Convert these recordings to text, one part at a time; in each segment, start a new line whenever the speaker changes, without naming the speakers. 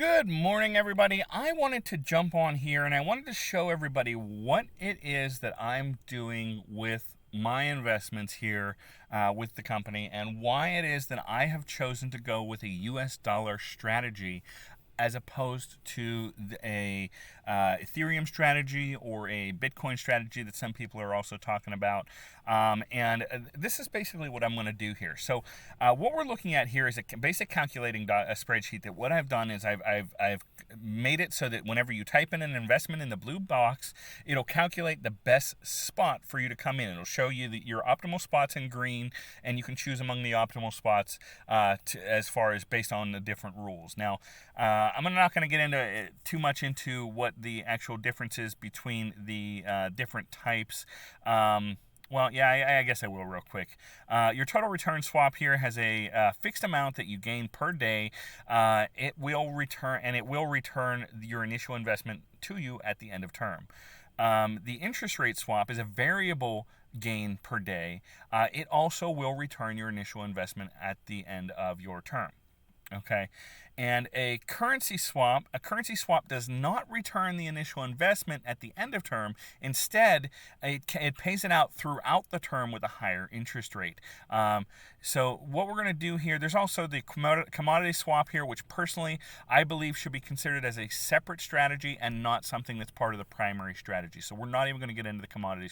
Good morning, everybody. I wanted to jump on here and I wanted to show everybody what it is that I'm doing with my investments here with the company and why it is that I have chosen to go with a US dollar strategy as opposed to a Ethereum strategy or a Bitcoin strategy that some people are also talking about. And this is basically what I'm going to do here. So what we're looking at here is a basic calculating a spreadsheet that what I've done is I've made it so that whenever you type in an investment in the blue box, it'll calculate the best spot for you to come in. It'll show you your optimal spots in green, and you can choose among the optimal spots as far as based on the different rules. Now, I'm not going to get into too much into what the actual differences between the different types. Well, yeah, I guess I will real quick. Your total return swap here has a fixed amount that you gain per day. It will return your initial investment to you at the end of term. The interest rate swap is a variable gain per day. It also will return your initial investment at the end of your term. Okay, and a currency swap does not return the initial investment at the end of term. Instead, it pays it out throughout the term with a higher interest rate. So what we're going to do here, there's also the commodity swap here, which personally I believe should be considered as a separate strategy and not something that's part of the primary strategy. So we're not even going to get into the commodity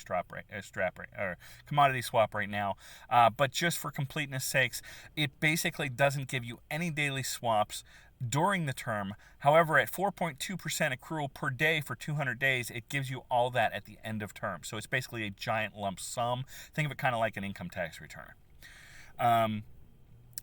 commodity swap right now. But just for completeness sakes, it basically doesn't give you any daily swaps during the term. However, at 4.2% accrual per day for 200 days, it gives you all that at the end of term. So it's basically a giant lump sum. Think of it kind of like an income tax return.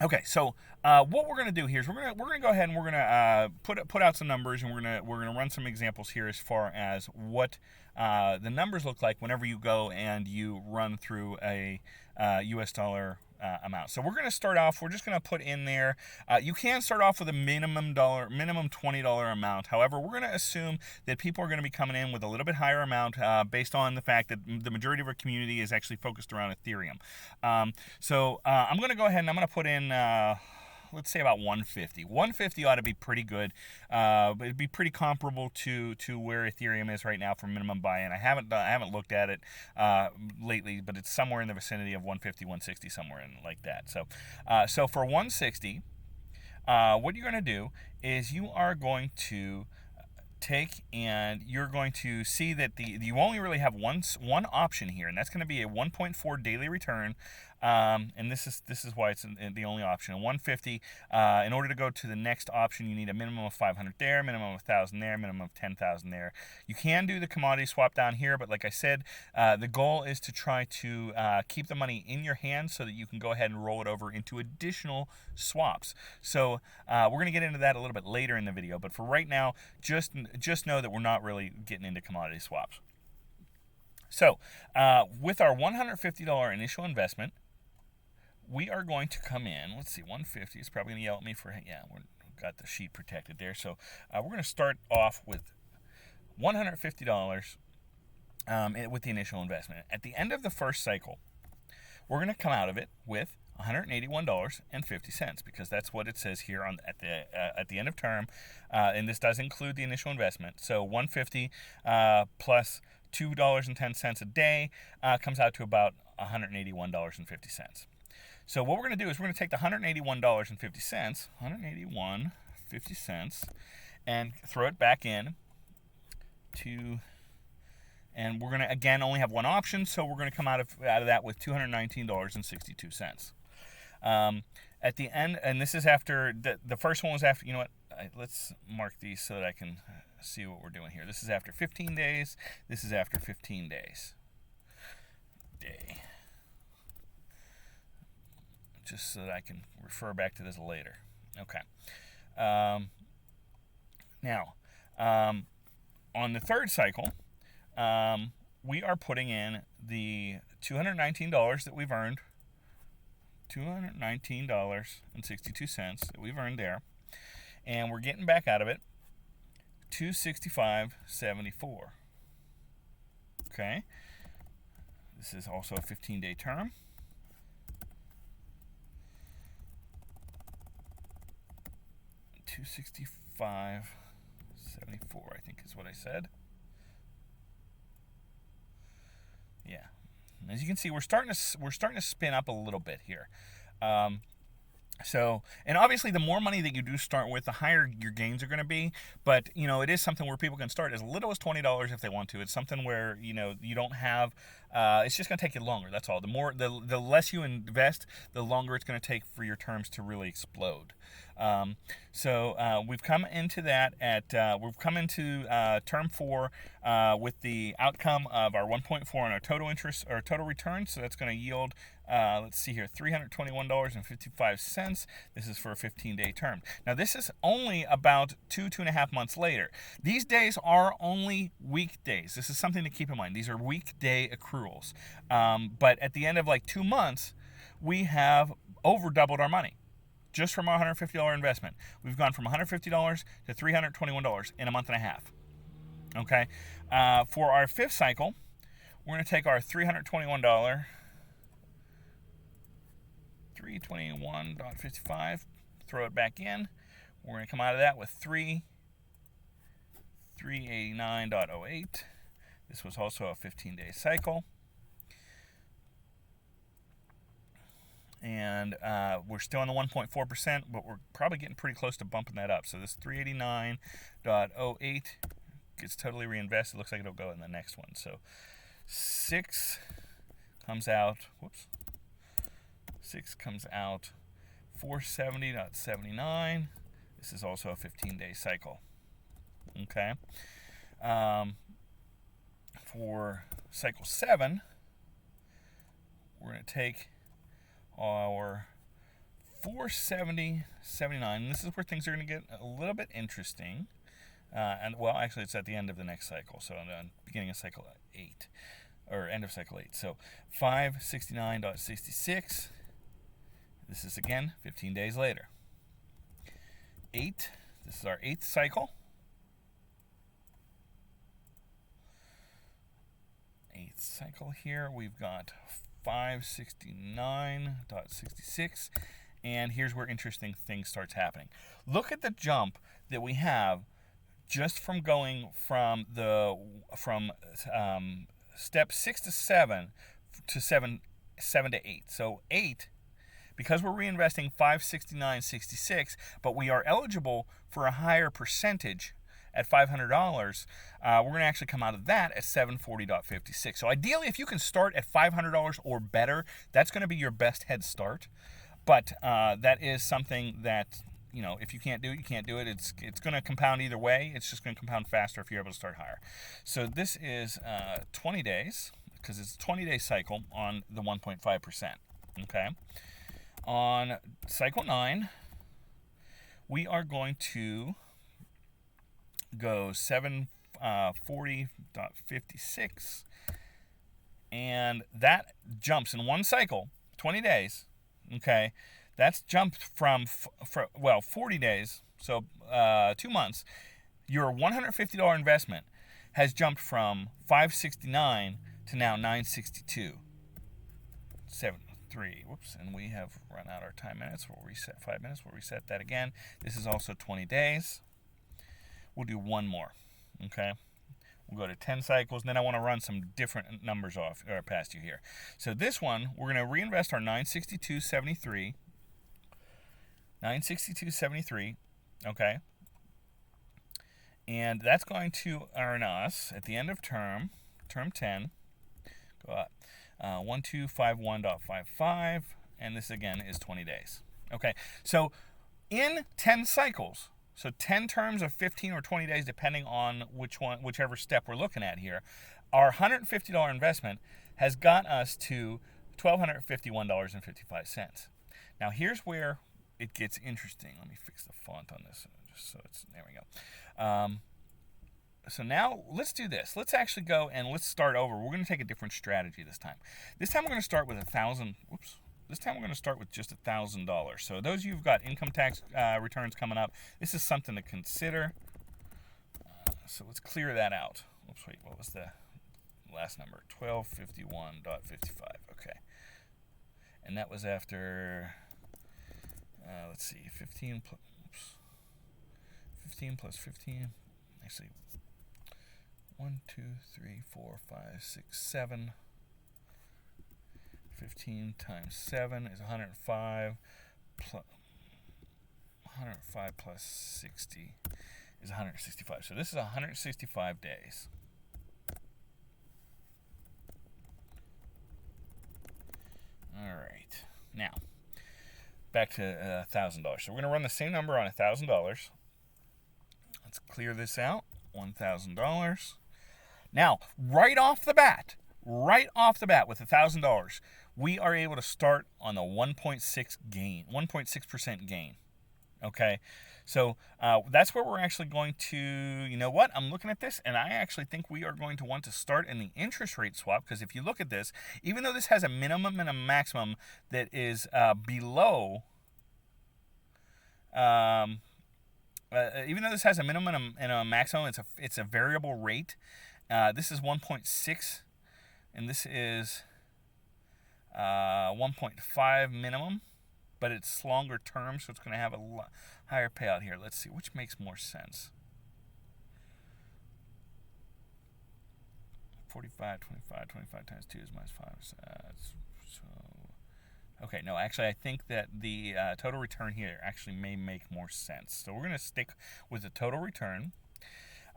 Okay, so what we're going to do here is we're going to go ahead and we're going to put out some numbers, and we're going to run some examples here as far as what the numbers look like whenever you go and you run through a US dollar amount. So we're going to start off, we're just going to put in there, you can start off with a minimum $20 amount. However, we're going to assume that people are going to be coming in with a little bit higher amount based on the fact that the majority of our community is actually focused around Ethereum. So I'm going to go ahead and I'm going to put in let's say about 150. 150 ought to be pretty good. It'd be pretty comparable to where Ethereum is right now for minimum buy-in. I haven't looked at it lately, but it's somewhere in the vicinity of 150, 160, somewhere in like that. So for 160, what you're going to do is you are going to take and you're going to see that you only really have one option here, and that's going to be a 1.4 daily return. And this is why it's the only option. 150. In order to go to the next option, you need a minimum of 500 there, minimum of 1,000 there, minimum of 10,000 there. You can do the commodity swap down here, but like I said, the goal is to try to keep the money in your hand so that you can go ahead and roll it over into additional swaps. So we're going to get into that a little bit later in the video, but for right now, just know that we're not really getting into commodity swaps. So with our $150 initial investment, we are going to come in, let's see, 150 is probably going to yell at me for, yeah, we've got the sheet protected there. So we're going to start off with $150 with the initial investment. At the end of the first cycle, we're going to come out of it with $181.50 because that's what it says here at the end of term, and this does include the initial investment. So 150 plus $2.10 a day comes out to about $181.50. So what we're going to do is we're going to take the $181.50, and throw it back in to, and we're going to again only have one option, so we're going to come out of that with $219.62. At the end, and this is after the first one was after, you know what? Let's mark these so that I can see what we're doing here. This is after 15 days. This is after 15 days. Just so that I can refer back to this later. Okay. Now, on the third cycle, we are putting in the $219 that we've earned, $219.62 that we've earned there, and we're getting back out of it $265.74. Okay. This is also a 15-day term. 265.74, I think is what I said. Yeah. As you can see, we're starting to spin up a little bit here. So, and obviously the more money that you do start with, the higher your gains are going to be. But, it is something where people can start as little as $20 if they want to. It's something where, you don't have, it's just going to take you longer. That's all. The less you invest, the longer it's going to take for your terms to really explode. We've come into we've come into term 4 with the outcome of our 1.4 on our total interest or total return. So that's going to yield, let's see here, $321.55. This is for a 15-day term. Now this is only about 2.5 months later. These days are only weekdays. This is something to keep in mind. These are weekday accruals. But at the end of like 2 months, we have over doubled our money. Just from our $150 investment. We've gone from $150 to $321 in a month and a half. Okay? For our 5th cycle, we're going to take our $321.55, throw it back in. We're going to come out of that with $389.08. This was also a 15-day cycle. And we're still in the 1.4%, but we're probably getting pretty close to bumping that up. So this 389.08 gets totally reinvested. Looks like it'll go in the next one. So 6 comes out, 470.79. This is also a 15-day cycle. Okay. For cycle 7, we're going to take our 470.79. This is where things are going to get a little bit interesting. Actually, it's at the end of the next cycle, so the beginning of cycle 8, or end of cycle 8. So 569.66. This is again 15 days later. 8. This is our 8th cycle. 8th cycle here. We've got 569.66, and here's where interesting things starts happening. Look at the jump that we have just from going from step 6 to 7 to 7 to 8. So 8, because we're reinvesting 569.66, but we are eligible for a higher percentage at $500, we're going to actually come out of that at 740.56. So ideally, if you can start at $500 or better, that's going to be your best head start. But that is something that, if you can't do it, you can't do it. It's going to compound either way. It's just going to compound faster if you're able to start higher. So this is 20 days, because it's a 20-day cycle on the 1.5%. Okay. On cycle 9, we are going to go 740.56, and that jumps in one cycle, 20 days. Okay, that's jumped from 40 days, so 2 months. Your $150 investment has jumped from 569 to now 962. 73. Whoops, and we have run out our time minutes. We'll reset 5 minutes. We'll reset that again. This is also 20 days. We'll do one more, okay? We'll go to 10 cycles, and then I want to run some different numbers off or past you here. So this one, we're going to reinvest our 962.73. 962.73, okay? And that's going to earn us, at the end of term 10, go up, 1251.55, and this again is 20 days. Okay, so in 10 cycles, so 10 terms of 15 or 20 days, depending on whichever step we're looking at here, our $150 investment has got us to $1,251.55. Now here's where it gets interesting. Let me fix the font on this, just so there we go. So now let's do this. Let's actually go and let's start over. We're going to take a different strategy this time. This time we're going to start with This time we're going to start with just $1,000. So those of you who've got income tax returns coming up, this is something to consider. So let's clear that out. Oops, wait, what was the last number? 1251.55. Okay. And that was after, let's see, 15, 15 plus 15. Actually, 1, 2, 3, 4, 5, 6, 7. 15 times 7 is 105. 105 plus 60 is 165. So this is 165 days. All right. Now, back to $1,000. So we're going to run the same number on $1,000. Let's clear this out. $1,000. Now, right off the bat with $1,000, we are able to start on the 1.6% gain. Okay, so that's where we're actually going to, you know what, I'm looking at this, and I actually think we are going to want to start in the interest rate swap, because if you look at this, even though this has a minimum and a maximum that is below, even though this has a minimum and a maximum, it's a variable rate. This is 1.6, and this is 1.5 minimum. But it's longer term, so it's going to have a higher payout here. Let's see, which makes more sense? 45, 25, 25 times 2 is minus 5. Okay, no, actually, I think that the total return here actually may make more sense. So we're going to stick with the total return.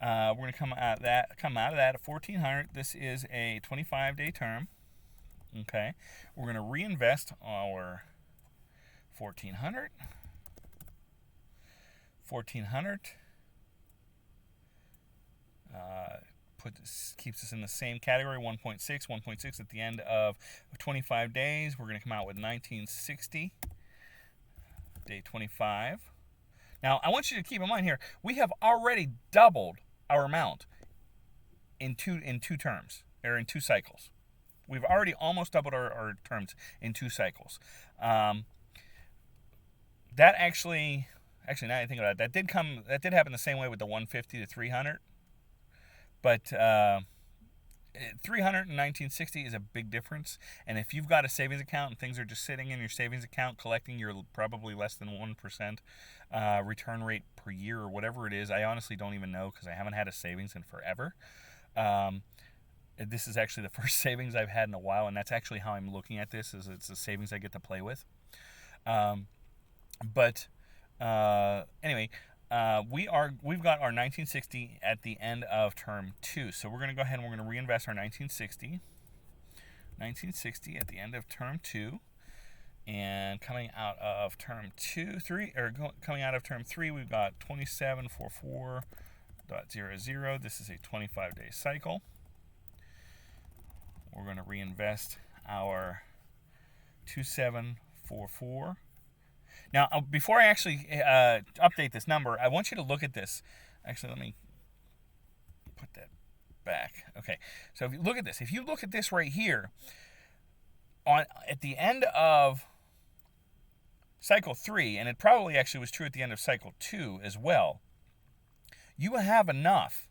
We're going to come out of that at 1,400. This is a 25-day term. Okay, we're going to reinvest our 1,400, keeps us in the same category, 1.6 at the end of 25 days. We're going to come out with 1960, day 25. Now, I want you to keep in mind here, we have already doubled our amount in two terms, or in 2 cycles. We've already almost doubled our terms in 2 cycles. That actually, now that I think about it, that did happen the same way with the 150 to 300. But 300 and 1960 is a big difference. And if you've got a savings account and things are just sitting in your savings account collecting, you're probably less than 1% return rate per year or whatever it is. I honestly don't even know, because I haven't had a savings in forever. This is actually the first savings I've had in a while, and that's actually how I'm looking at this, is it's a savings I get to play with. Anyway, we've got our 1960 at the end of term 2. So we're going to go ahead and we're going to reinvest our 1960 at the end of term 2. And coming out of term 3, we've got 2744.00. This is a 25-day cycle. We're going to reinvest our 2744. Now, before I actually update this number, I want you to look at this. Actually, let me put that back. Okay, so if you look at this, right here, at the end of cycle 3, and it probably actually was true at the end of cycle 2 as well, you will have enough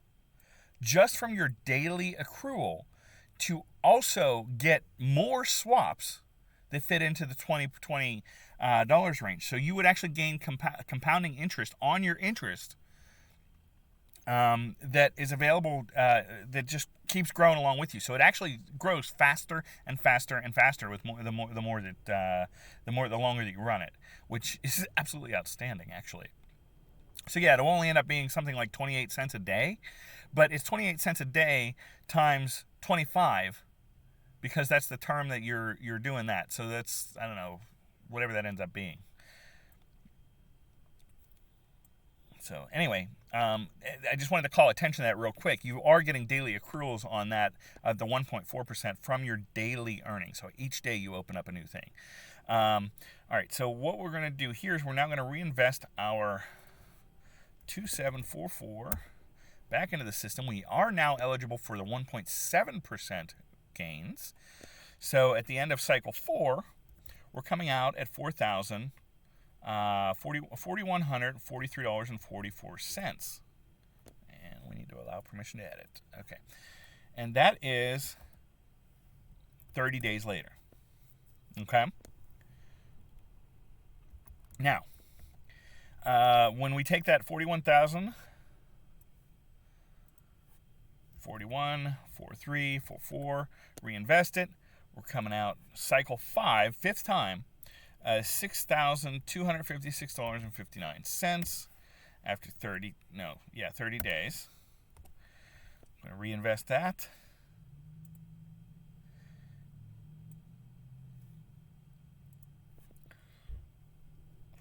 just from your daily accrual to also get more swaps that fit into the $20 range. So you would actually gain compounding interest on your interest that is available, that just keeps growing along with you. So it actually grows faster and faster and faster with the longer that you run it, which is absolutely outstanding, actually. So yeah, it'll only end up being something like 28 cents a day, but it's 28 cents a day times 25, because that's the term that you're doing that. So that's, I don't know, whatever that ends up being. So anyway, I just wanted to call attention to that real quick. You are getting daily accruals on that, the 1.4% from your daily earnings. So each day you open up a new thing. All right, so what we're going to do here is we're now going to reinvest our 2744 back into the system. We are now eligible for the 1.7% gains. So at the end of cycle 4, we're coming out at $4,143.44. And we need to allow permission to edit. Okay. And that is 30 days later. Okay. Now, when we take that 41,000, 41, 43, 44, reinvest it, we're coming out cycle 5, fifth time, $6,256.59 after 30 days. I'm going to reinvest that.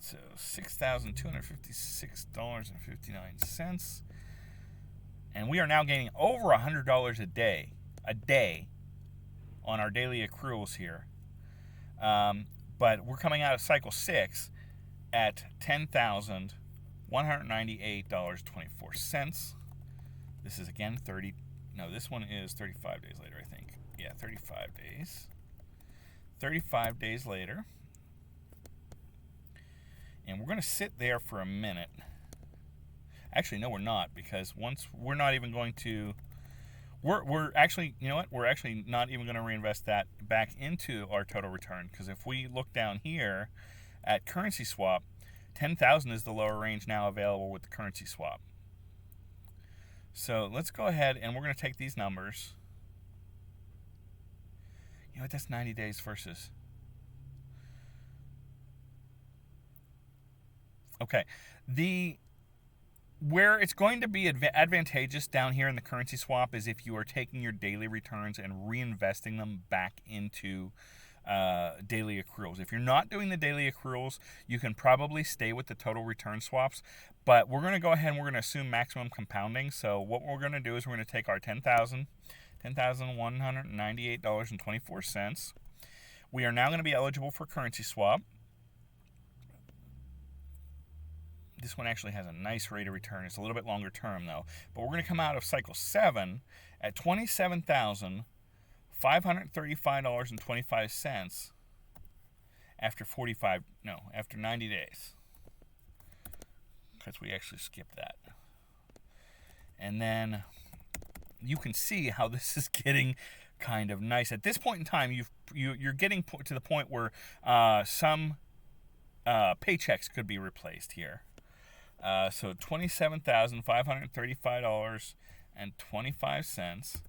So $6,256.59. And we are now gaining over $100 a day on our daily accruals here. But we're coming out of cycle 6 at $10,198.24. This is again this one is 35 days later, I think. Yeah, 35 days. 35 days later. And we're going to sit there for a minute. Actually, no, we're not, because once we're not even going to, we're actually, you know what? We're actually not even going to reinvest that back into our total return, because if we look down here at currency swap, 10,000 is the lower range now available with the currency swap. So let's go ahead and we're going to take these numbers. You know what? That's 90 days versus. Okay, where it's going to be advantageous down here in the currency swap is if you are taking your daily returns and reinvesting them back into daily accruals. If you're not doing the daily accruals, you can probably stay with the total return swaps, but we're going to go ahead and we're going to assume maximum compounding. So what we're going to do is we're going to take our $10,198.24. We are now going to be eligible for currency swap. This one actually has a nice rate of return. It's a little bit longer term, though. But we're going to come out of cycle 7 at $27,535.25 after 90 days. Because we actually skipped that. And then you can see how this is getting kind of nice. At this point in time, you're getting to the point where some paychecks could be replaced here. So $27,535.25.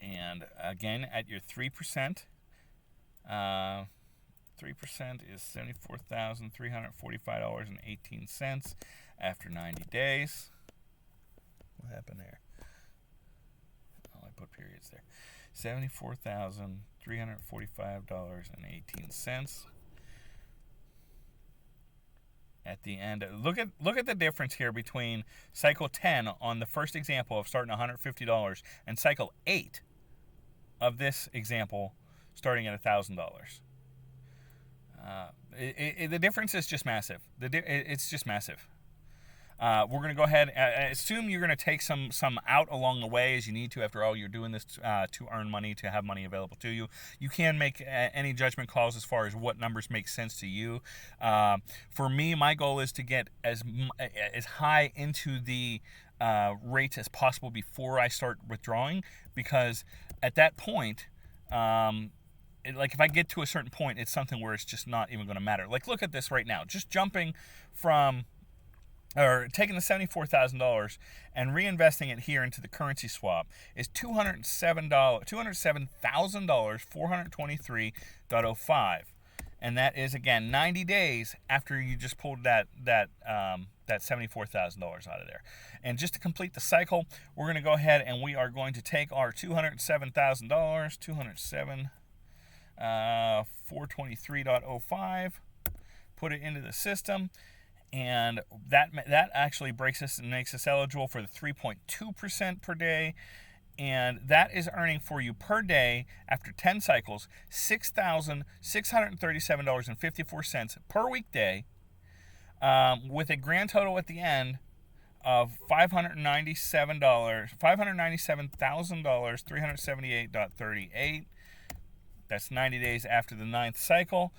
And again, at your 3%, 3% is $74,345.18 after 90 days. What happened there? Oh, I put periods there. $74,345.18. At the end, look at the difference here between cycle 10 on the first example of starting $150 and cycle 8 of this example starting at $1,000. The difference is just massive. It's just massive. We're going to go ahead and assume you're going to take some out along the way as you need to. After all, you're doing this to earn money, to have money available to you. You can make any judgment calls as far as what numbers make sense to you. For me, my goal is to get as high into the rates as possible before I start withdrawing, because at that point, if I get to a certain point, it's something where it's just not even going to matter. Like, look at this right now. Just jumping from, or taking the $74,000 and reinvesting it here into the currency swap is $207,000, $423.05. And that is, again, 90 days after you just pulled that $74,000 out of there. And just to complete the cycle, we're going to go ahead and we are going to take our $207,000, $423.05, put it into the system, and that actually breaks us and makes us eligible for the 3.2% per day. And that is earning for you per day after 10 cycles $6,637.54 per weekday, with a grand total at the end of $597,000, $378.38. That's 90 days after the 9th cycle.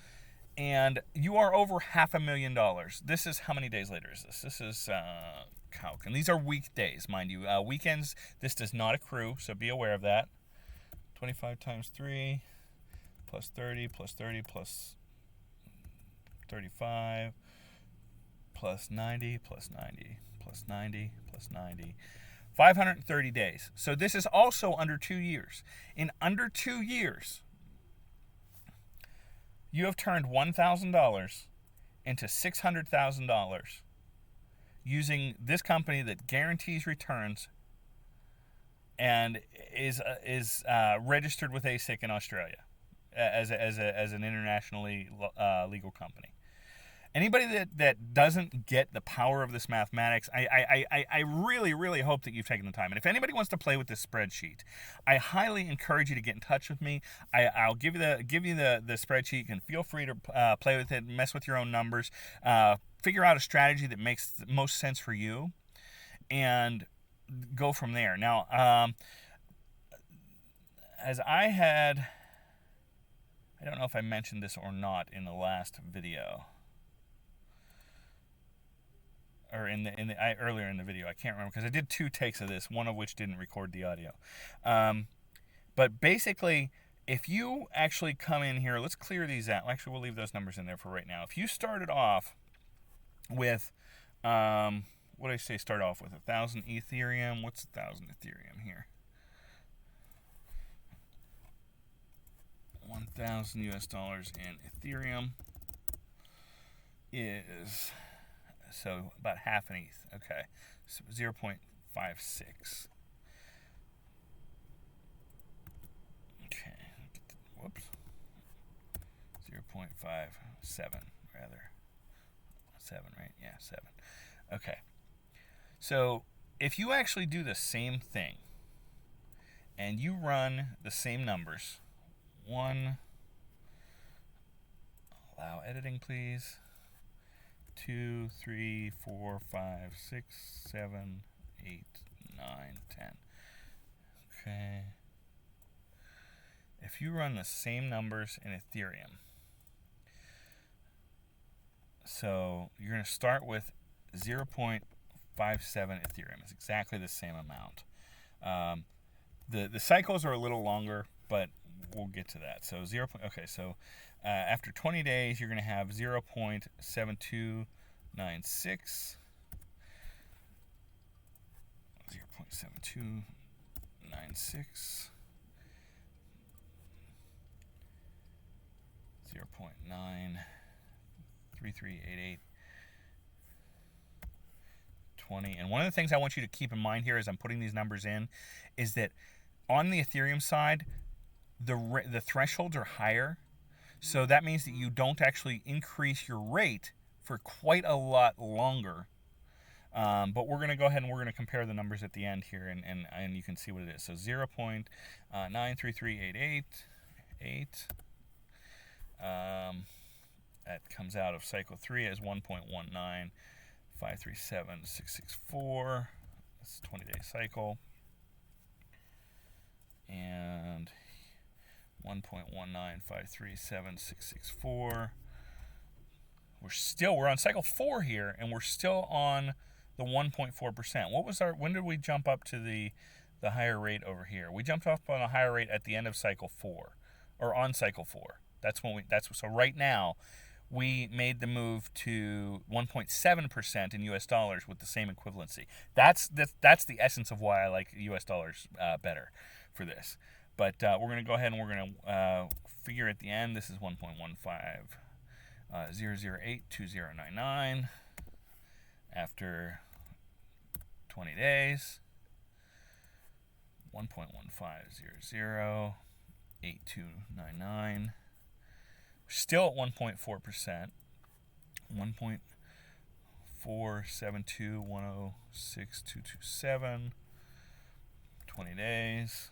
And you are over $500,000. This is, how many days later is this? This is calc. And these are weekdays, mind you. Weekends, this does not accrue, so be aware of that. 25 times 3 plus 30 plus 30 plus 35 plus 90 plus 90 plus 90 plus 90. 530 days. So this is also under 2 years. In under 2 years, you have turned $1,000 into $600,000 using this company that guarantees returns and is registered with ASIC in Australia as an internationally legal company. Anybody that doesn't get the power of this mathematics, I really, really hope that you've taken the time. And if anybody wants to play with this spreadsheet, I highly encourage you to get in touch with me. I'll give you the spreadsheet. You can feel free to play with it, mess with your own numbers, figure out a strategy that makes the most sense for you, and go from there. Now, as I don't know if I mentioned this or not in the last video. Or earlier in the video, I can't remember because I did 2 takes of this, one of which didn't record the audio. But basically, if you actually come in here, let's clear these out. Actually, we'll leave those numbers in there for right now. If you started off with, what did I say? Start off with 1,000 Ethereum. What's 1,000 Ethereum here? 1,000 US dollars in Ethereum is. So about half an ETH. Okay. So 0.56. Okay. Whoops. 0.57 rather. 7, right? Yeah, 7. Okay. So if you actually do the same thing and you run the same numbers, allow editing please. 2, 3, 4, 5, 6, 7, 8, 9, 10. Okay. If you run the same numbers in Ethereum, so you're going to start with 0.57 Ethereum. It's exactly the same amount. The cycles are a little longer, but we'll get to that. So okay, so after 20 days, you're going to have 0.7296, 0.7296, 0.93388, 20. And one of the things I want you to keep in mind here as I'm putting these numbers in is that on the Ethereum side, the thresholds are higher. So that means that you don't actually increase your rate for quite a lot longer. But we're going to go ahead and we're going to compare the numbers at the end here, and you can see what it is. So 0.93388, that comes out of cycle 3 as 1.19537,664. That's a 20-day cycle. And 1.19537,664. We're on cycle 4 here, and we're still on the 1.4%. When did we jump up to the higher rate over here? We jumped up on a higher rate at the end of cycle 4, or on cycle 4. So right now we made the move to 1.7% in US dollars with the same equivalency. That's the essence of why I like US dollars better for this. But we're going to go ahead and we're going to figure at the end. This is 1.150082099 after 20 days. 1.15008299. We're still at 1.4%. 1.472106,227. 20 days.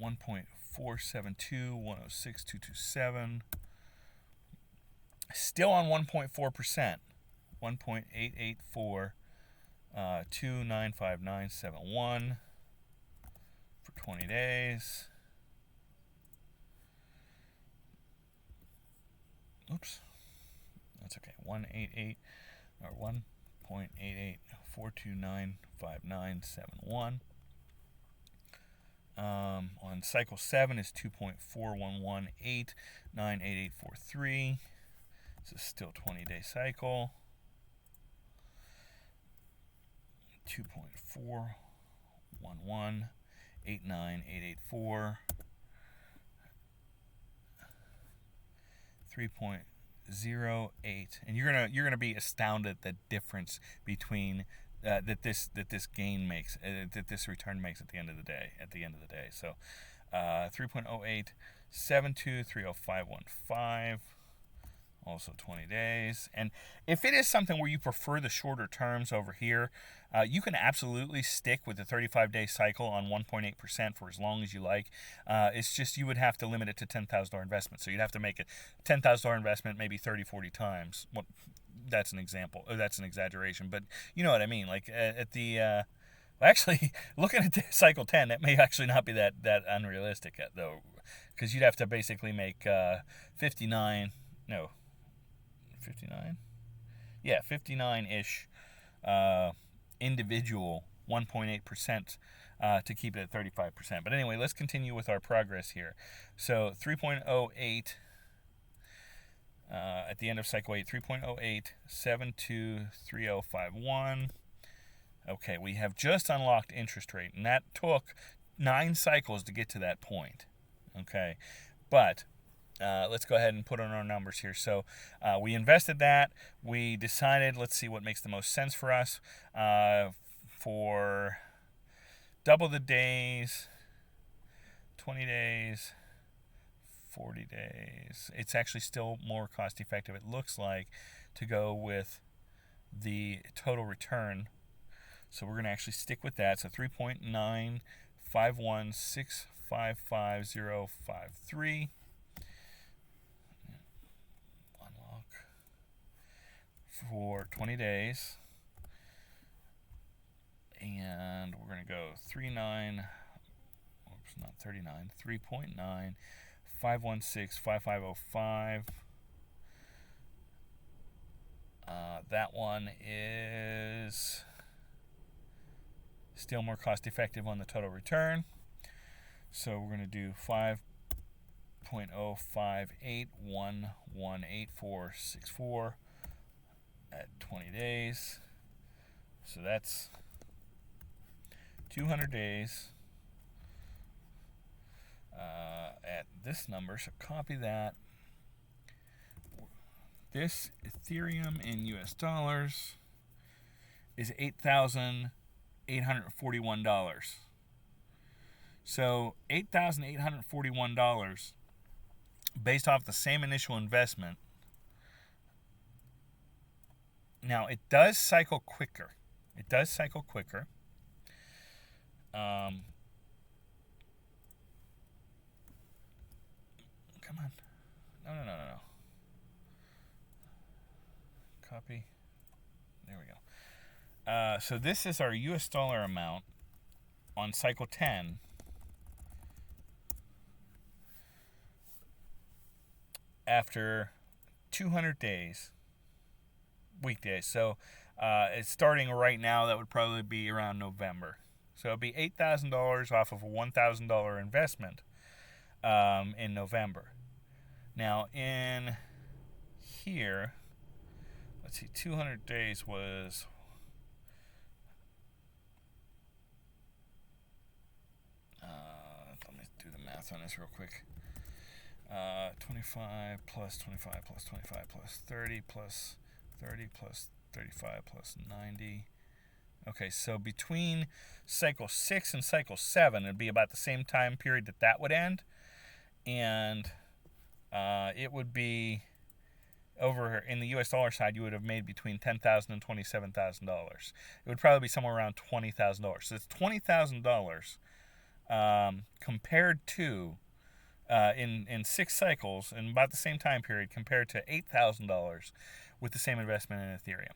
1.472106,227. Still on 1.4%. 1.884295971 for 20 days. Oops, that's okay. 1.88429591. On cycle 7 is 2.4118988843. This is still 20-day cycle. 2.41189884. 3.08, and you're gonna be astounded at the difference between that this gain makes, that this return makes at the end of the day. So 3.08 7230.515. Also 20 days. And if it is something where you prefer the shorter terms over here, you can absolutely stick with the 35-day cycle on 1.8% for as long as you like. It's just you would have to limit it to $10,000 investment. So you'd have to make a $10,000 investment maybe 30, 40 times. Well, that's an example. That's an exaggeration. But you know what I mean. Like at the... actually, looking at cycle 10, that may actually not be that unrealistic, though. Because you'd have to basically make 59... No. 59? Yeah, 59-ish individual 1.8% to keep it at 35%. But anyway, let's continue with our progress here. So 3.08 at the end of cycle 8, 3.08 723051. Okay, we have just unlocked interest rate, and that took 9 cycles to get to that point. Okay, but let's go ahead and put on our numbers here. So we invested that. We decided, let's see what makes the most sense for us. For double the days, 20 days, 40 days, it's actually still more cost effective, it looks like, to go with the total return. So we're going to actually stick with that. So 3.951655053. For 20 days, and we're going to go 3.9 516 5505. That one is still more cost effective on the total return, so we're going to do 5.058118464 at 20 days. So that's 200 days at this number. So copy that. This Ethereum in US dollars is $8,841. So $8,841 based off the same initial investment. Now, it does cycle quicker. Come on. No. Copy. There we go. So this is our US dollar amount on cycle 10. After 200 days. Weekdays. So it's starting right now. That would probably be around November. So it'd be $8,000 off of a $1,000 investment in November. Now in here, let's see, 200 days was let me do the math on this real quick. 25 plus 25 plus 25 plus 30 plus 30 plus 35 plus 90. Okay, so between cycle 6 and cycle 7, it'd be about the same time period that would end. And it would be, over in the US dollar side, you would have made between $10,000 and $27,000. It would probably be somewhere around $20,000. So it's $20,000 compared to, in 6 cycles, in about the same time period, compared to $8,000 with the same investment in Ethereum.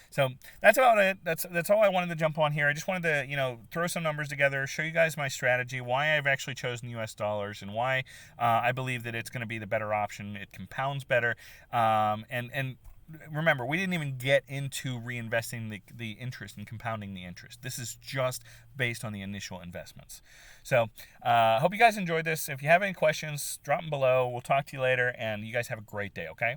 So that's about it. That's all I wanted to jump on here. I just wanted to, throw some numbers together, show you guys my strategy, why I've actually chosen US dollars, and why I believe that it's going to be the better option. It compounds better, and remember, we didn't even get into reinvesting the interest and compounding the interest. This is just based on the initial investments. So hope you guys enjoyed this. If you have any questions, drop them below. We'll talk to you later, and you guys have a great day, okay?